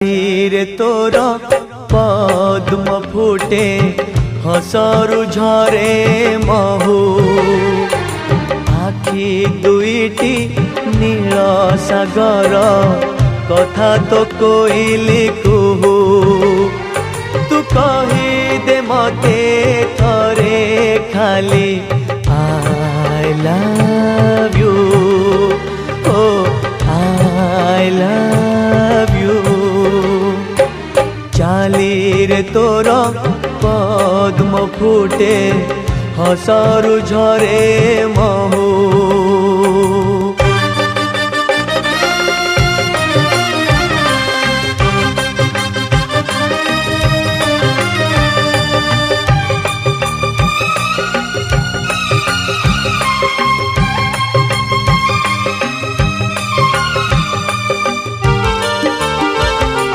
रे तोर पद्म फुटे हसरु झरे महु आखि दुईटी नील सागर कथा तो कोइली कुहू तू कही दे मते थरे खाली आई लव यू ओ आई लव यू चाली रे तोर पद्म फुटे हसरु झरे महु।